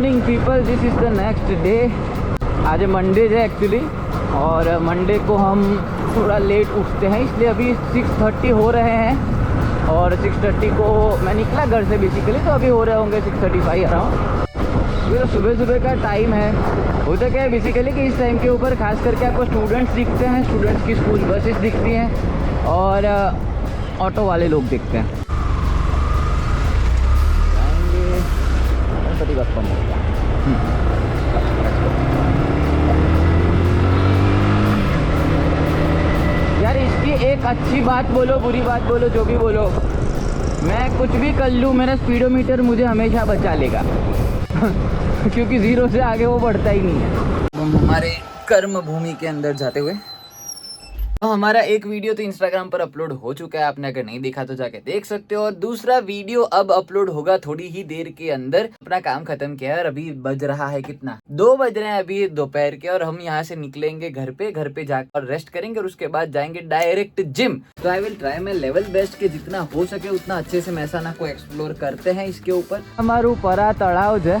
Morning people, this is the next day. आज Monday है actually, और मंडे को हम थोड़ा लेट उठते हैं, इसलिए अभी 6:30 हो रहे हैं। और 6:30 को मैं निकला घर से बेसिकली, तो अभी हो रहे होंगे 6:35 अराउंड। ये तो सुबह सुबह का टाइम है। होता क्या है बेसिकली कि इस टाइम के ऊपर खास करके आपको स्टूडेंट्स दिखते हैं, स्टूडेंट्स की स्कूल बसेस दिखती हैं और ऑटो वाले लोग दिखते हैं। गणपति बप्पा मोरया। यार इसकी एक अच्छी बात बोलो, बुरी बात बोलो, जो भी बोलो, मैं कुछ भी कर लूँ, मेरा स्पीडोमीटर मुझे हमेशा बचा लेगा क्योंकि 0 से आगे वो बढ़ता ही नहीं है। हम हमारे कर्म भूमि के अंदर जाते हुए, तो हमारा एक वीडियो तो इंस्टाग्राम पर अपलोड हो चुका है, आपने अगर नहीं देखा तो जाके देख सकते हो। और दूसरा वीडियो अब अपलोड होगा थोड़ी ही देर के अंदर। अपना काम खत्म किया है और अभी बज रहा है कितना, 2 बज रहे हैं अभी दोपहर के, और हम यहाँ से निकलेंगे घर पे जाकर रेस्ट करेंगे और उसके बाद जाएंगे डायरेक्ट जिम। तो I will try my level best के जितना हो सके उतना अच्छे से મહેસાણા को एक्सप्लोर करते हैं इसके ऊपर। हमारू परा तળાવ છે,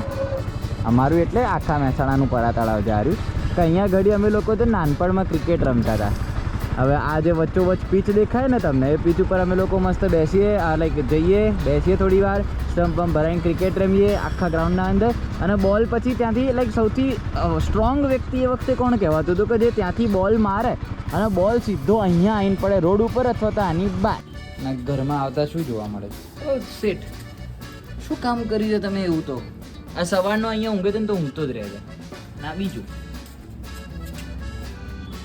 અમારું એટલે આખા મહેસાણાનું પરા તળાવ છે આર્યું, કે અહીંયા ઘડી અમે લોકો તો નાનપણમાં ક્રિકેટ રમતા હતા। હવે આ જે વચ્ચોવચ્ચ પીચ દેખાય ને તમને, એ પીચ ઉપર અમે લોકો મસ્ત બેસીએ, લાઈક બેસીએ થોડી વાર, સ્ટમ્પ પમ્પ ભરાઈને ક્રિકેટ રમીએ આખા ગ્રાઉન્ડના અંદર। અને બોલ પછી ત્યાંથી લાઈક સૌથી સ્ટ્રોંગ વ્યક્તિ એ વખતે કોણ કહેવાતું હતું કે જે ત્યાંથી બોલ મારે અને બોલ સીધો અહીંયા આવીને પડે રોડ ઉપર અથવા તો આની બહાર। ના ઘરમાં આવતા શું જોવા મળે? ઓ સેટ, શું કામ કરી છે તમે એવું? તો આ સવારનો અહીંયા ઊંઘે છે ને તો ઊંઘતો જ રહે છે ના। બીજું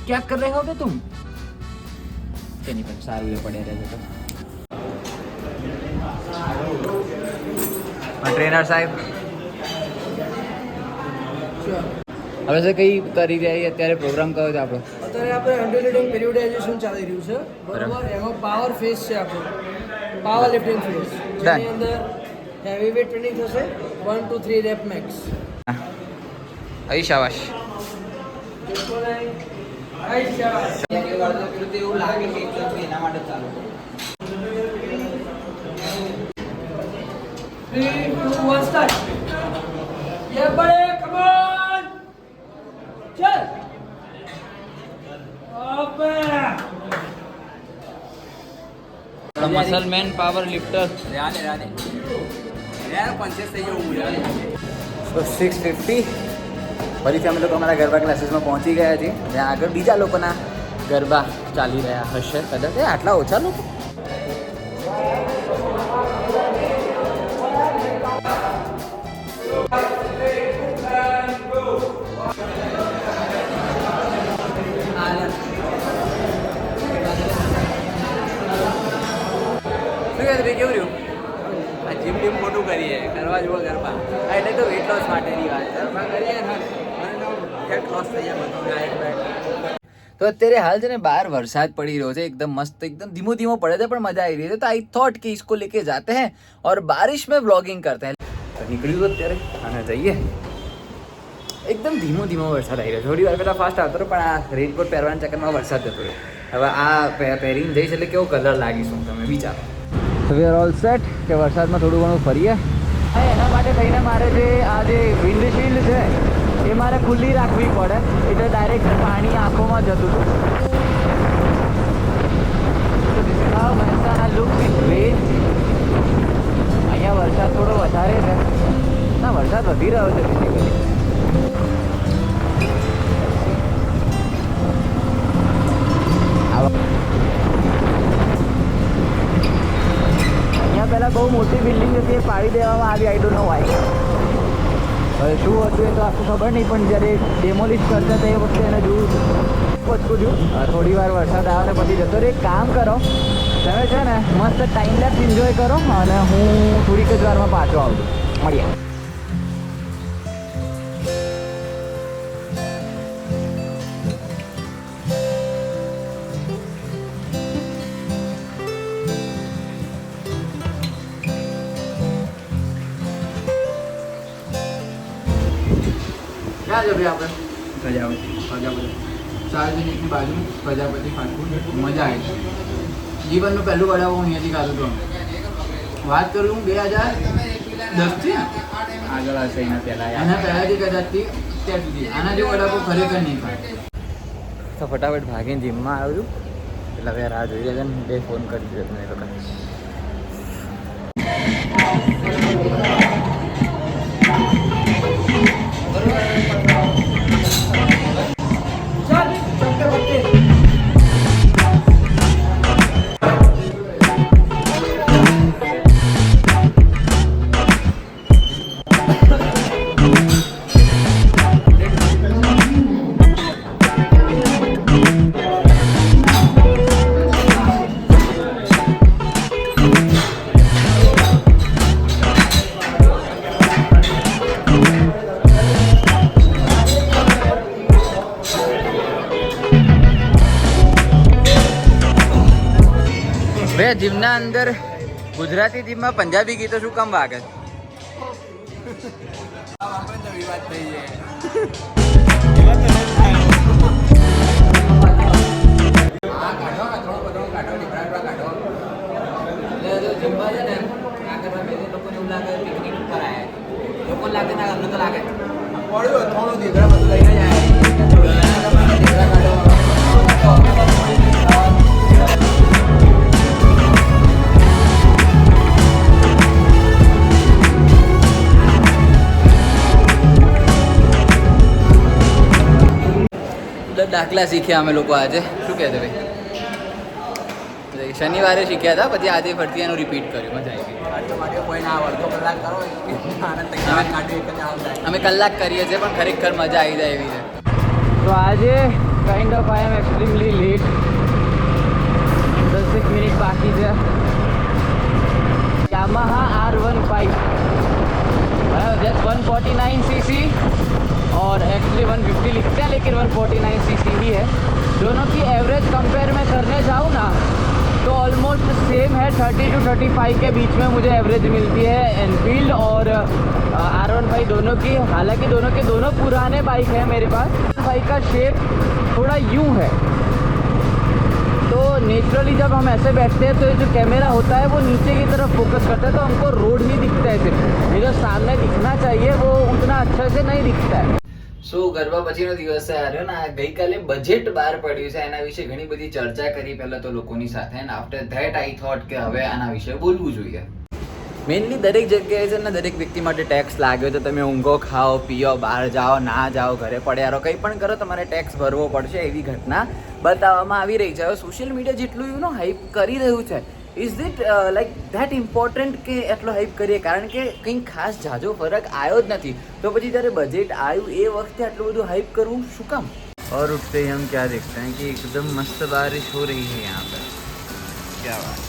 क्या कर रहे होगे तुम? नहीं पण सारू ये पड़े रहे तो ट्रेनर साहब હવે से કઈ કરી રહ્યા છીએ અત્યારે? પ્રોગ્રામ કયો છે આપણો? અત્યારે આપણે અલ્ટરનેટિંગ પીરિયડાઇઝેશન ચાલી રહ્યું છે, બરાબર? એમાં પાવર ફેસ છે આપણો, પાવર લિફ્ટિંગ ફેસ, જેની અંદર હેવી વેટ ટ્રેનિંગ થશે, 1 to 3 રેપ મેક્સ। અહીં શાબાશ। એવું લાગે કે એના માટે ચાલુ 3, 2, 1 સ્ટાર્ટ। ये बड़े कम ऑन चल अबे मसल मैन पावर लिफ्टर यार पंचे सही हो यार। तो 650 ફરીથી અમે લોકો અમારા ગરબા ક્લાસીસમાં પહોંચી ગયા છીએ, જ્યાં આગળ બીજા લોકોના ગરબા ચાલી રહ્યા હશે કદાચ। આટલા ઓછા લોકો? કેવું રહ્યું? આ જીમ ટીમ મોટું કરીએ, કરવા જેવો ગરબા, એટલે તો વેટ લોસ માટેની વાત, ગરબા કરીએ ને ફેટ લોસ થઈ જાય બધું। તો અત્યારે હાલ છે ને બહાર વરસાદ પડી રહ્યો છે, એકદમ મસ્ત, એકદમ ધીમો ધીમો પડે છે પણ મજા આવી રહી है। तो आई थॉट कि इसको लेके जाते हैं और बारिश में व्लॉगिंग करते हैं। तो નીકળ્યું તો અત્યારે અને જઈએ। એકદમ ધીમો ધીમો વરસાદ આવી રહ્યો છે, થોડી વાર પહેલાં ફાસ્ટ આવતો રહ્યો, પણ આ રેનકોટ પહેરવાના ચક્કરમાં વરસાદ જતો રહ્યો। હવે આ પહેરીને જઈશ એટલે કેવો કલર લાગીશું તમે વિચારો। તો વી આર ઓલ સેટ કે વરસાદમાં થોડું ઘણું ફરીએ। એના માટે થઈને મારે જે આ જે વિન્ડશીલ્ડ છે એ મારે ખુલ્લી રાખવી પડે, એટલે ડાયરેક્ટ પાણી આંખોમાં જતું હતું। Mehsana look is great. અહીંયા વરસાદ થોડો વધારે છે, ના વરસાદ વધી રહ્યો છે બેસિકલી। અહીંયા પહેલાં બહુ મોટી બિલ્ડિંગ હતી, એ પાડી દેવામાં આવી, આઈ ડોન્ટ નો વાય। હવે શું હતું એ તો આખું ખબર નહીં, પણ જ્યારે ડેમોલિશ કરતા હતા એ વખતે એને જોયું પચકું છું। થોડી વાર વરસાદ આવે ને પછી જતો રહે। એક કામ કરો તમે છે ને મસ્ત ટાઈમ લેપ્સ એન્જોય કરો અને હું થોડીક જ વારમાં પાછો આવું છું, મળીએ। ક્યાં છે ભાઈ આપણે? પ્રજાપતિ સાર્વજનિકની બાજુ પ્રજાપતિ ફાસ્ટફૂડ, મજા આવી। જીવનનું પહેલું વડાપાઉં અહીંયાથી ખાધું હતું। વાત કરું હું 2010થી આગળ હશે એના પહેલા આના પહેલાંથી કદાચથી ત્યાં સુધી આના જેવો વડાપાવ ખરેખર નહીં ખાય. તો ફટાફટ ભાગીને જીમમાં આવ્યો છું એટલે હવે રાહ જોઈ રહ્યા છે ને બે ફોન કરી દીધો તમે એ લોકો. બે જીમના અંદર ગુજરાતી જીમમાં પંજાબી ગીતો શું કામ વાગે? દાખલા શીખ્યા અમે લોકો આજે. શું કહેતો ભાઈ? શનિવારે શીખ્યા હતા, પછી આજે ફરતી એનું રિપીટ કર્યું. મજા આવી ગઈ. અમે કલાક કરીએ છીએ પણ ખરેખર મજા આવી જાય એવી છે. તો આજે kind of I am extremely late. 10 minute બાકી છે. Yamaha R15 जस्ट 149 सीसी और एक्चुअली 150 लिखते हैं लेकिन 149 सीसी ही है. दोनों की एवरेज कंपेयर में करने जाऊँ ना तो ऑलमोस्ट सेम है. 30 to 35 के बीच में मुझे एवरेज मिलती है एनफील्ड और R15 दोनों की. हालांकि दोनों के दोनों पुराने बाइक हैं मेरे पास. बाइक का शेप थोड़ा यूँ है तो नेचुरली जब हम ऐसे बैठते हैं तो ये जो कैमरा होता है वो नीचे की तरफ फोकस करता है तो हमको रोड ही दिखता है सिर्फ. ये जो सामने दिखना चाहिए वो उतना अच्छे से नहीं दिखता है. સો ગરબા પછીનો દિવસ આવ્યો ને આ ગઈકાલે બજેટ બહાર પડ્યું છે એના વિશે ઘણી બધી ચર્ચા કરી પહેલાં તો લોકોની સાથે and after that I thought કે હવે આના વિશે બોલવું જોઈએ. મેઇનલી દરેક જગ્યાએ છે ને દરેક વ્યક્તિ માટે ટેક્સ લાગ્યો તો તમે ઊંઘો ખાઓ પીઓ બહાર જાઓ ના જાઓ ઘરે પડ્યા રહો કંઈ પણ કરો તમારે ટેક્સ ભરવો પડશે એવી ઘટના બતાવવામાં આવી રહી છે. હવે સોશિયલ મીડિયા જેટલું હાઈપ કરી રહ્યું છે is it like that important કે એટલો હાઈપ કરીએ? કારણ કે કંઈ ખાસ ઝાઝો ફરક આવ્યો જ નથી તો પછી જ્યારે બજેટ આવ્યું એ વખતે આટલું બધું હાઈપ કરવું શું કામ? और उठते ही हम क्या देखते हैं कि एकदम मस्त बारिश हो रही है यहाँ पर. क्या बात.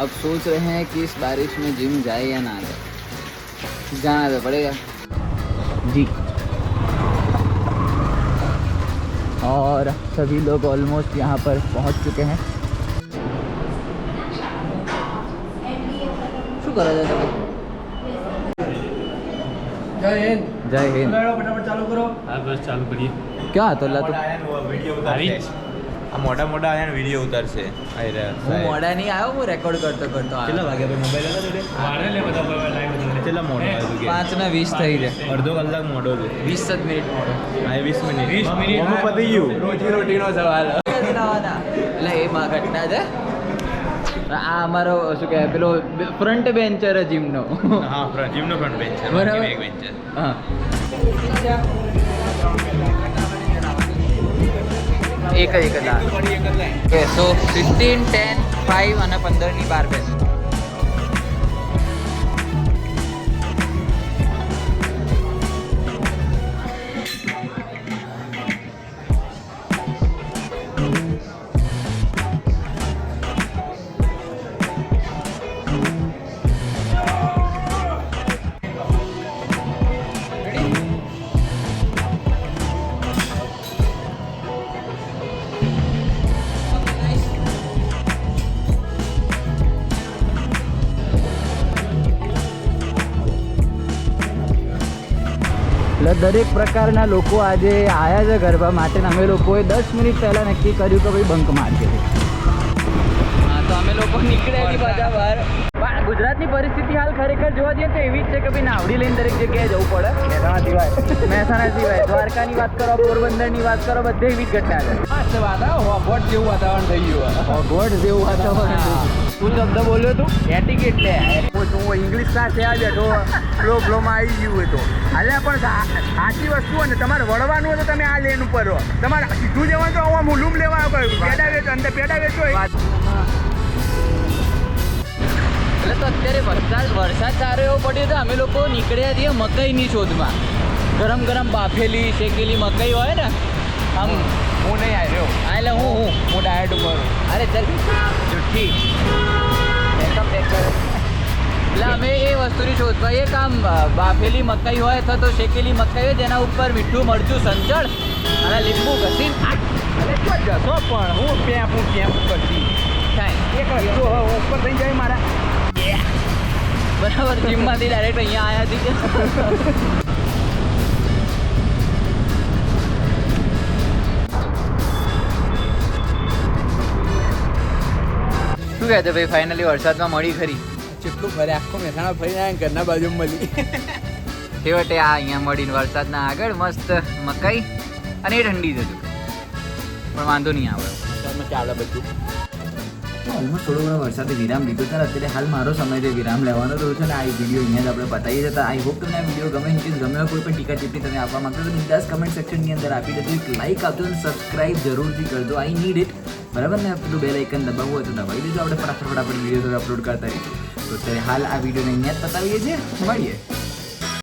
अब सोच रहे हैं कि इस बारिश में जिम जाए या ना जाए. जाना तो पड़ेगा जी. और सभी लोग ऑलमोस्ट यहाँ पर पहुँच चुके हैं. શું કરો છો તમે? જય હિન્દ. જય હિન્દ. ફટાફટ ચાલુ કરો. હા બસ ચાલુ કરીએ. ક્યાં હતો લા તું? આવી આ મોટા મોટા આયા વિડીયો ઉતારશે. હું મોડા નહીં આવ્યો, હું રેકોર્ડ કરતો કેટલા આવ્યો. વાગ્યા પર મોબાઈલ હતો જોડે? વાળે લે બધા લાઈવ બધા કેટલા મોડો આવ્યો કે 5:20 થઈ જાય. અડધો કલાક મોડો છે. 20 જ મિનિટ મોડો. હા 20 મિનિટ. 20 મિનિટ. ઓમાં પતી ગયું. રોટીનો સવાલ. એટલે એ માં ઘટના છે. આ અમારો શું કહેવાય પેલો ફ્રન્ટ બેન્ચર જીમનો. હા ફ્રન્ટ જીમનો ફ્રન્ટ બેન્ચ છે. બરાબર. એક બેન્ચ છે. હા એક જ લાખ. ઓકે સો 15, 10, 5 અને 15 ની 12 બેસ. એટલે દરેક પ્રકારના લોકો આજે આવ્યા છે ગરબા માટે. અમે લોકોએ 10 મિનિટ પહેલાં નક્કી કર્યું કે ભાઈ બંક મારશે. હા તો અમે લોકો નીકળેલી બધા બહાર ગુજરાતની પરિસ્થિતિ હાલ ખરેખર જોવા જઈએ તો એવી જ છે કે ભાઈ નાવડી લઈને દરેક જગ્યાએ જવું પડે. મહેસાણા સિવાય દ્વારકાની વાત કરો, પોરબંદરની વાત કરો, બધે એવી જ ઘટના છે. ગોટ જેવું વાતાવરણ થઈ ગયું. ગોડ જેવું વાતાવરણ. તું શબ્દ બોલ્યો તું એટિકેટ લે. હું ઇંગ્લિશ ક્લાસે આ બેઠો ફ્લોમાં આવી ગયું હોય તો હાલે પણ સાચી વસ્તુ હોય ને તમારે વળવાનું હોય તો તમે આ લેન ઉપર રહો. તમારે સીધું જવાનું તો હું લૂમ લેવા આવ્યો પેડા વેચો અંદર પેડા વેચો. એટલે તો અત્યારે વરસાદ સારો એવો પડ્યો તો અમે લોકો નીકળ્યા છીએ મકાઈની શોધમાં. ગરમ ગરમ બાફેલી શેકેલી મકાઈ હોય ને આમ. હું નહીં આવ્યો એટલે હું ડાયટ ઉપર. અરે ચલ જુઠ્ઠી એકદમ પેક કરે. એટલે અમે એ વસ્તુની શોધમાં એક આમ બાફેલી મકાઈ હોય અથવા તો શેકેલી મકાઈ હોય જેના ઉપર મીઠું મરચું સંચળ અને લીંબુ ઘસીને જશો પણ હું ક્યાં કરતી થાય. એક રસ્તો ઉપર થઈ જાય મારા. બરાબર જીમમાંથી ડાયરેક્ટ અહીંયા આવ્યા હતી શું કહે છે ભાઈ? ફાઇનલી વરસાદમાં મળી ખરી? જેટલું ફરે આખો મહેસાણા ફરીને આવ્યા ઘરના બાજુમાં મળી. છેવટે આ અહીંયા મળીને વરસાદના આગળ મસ્ત મકાઈ અને એ ઠંડી જ હતું પણ વાંધો નહીં આવે. ચાલે બધું. ઓલમોસ્ટ થોડો ઘણો વરસાદે વિરામ લીધો છે. અત્યારે હાલ મારો સમય છે વિરામ લેવાનો તો છે ને આ વિડીયો અહીંયા જ આપણે પતાવી જતા. આઈ હોપ તમને આ વિડીયો ગમે. ઇન કેસ ગમે કોઈ પણ ટીકા ટિપ્પણી તમે આપવા માંગતો તો બિંદાસ કમેન્ટ સેક્શનની અંદર આપી દેજો. એક લાઈક આપજો અને સબસ્ક્રાઈબ જરૂરથી કરજો. I need it. બરાબર ને? પેલું બેલ આઇકન દબાવવું હોય તો દબાવી દેજો. આપણે ફટાફટ વિડીયો અપલોડ કરતા રહીશું. તો અત્યારે હાલ આ વિડીયોને અહીંયા જ પતાવીએ છીએ. મળીએ.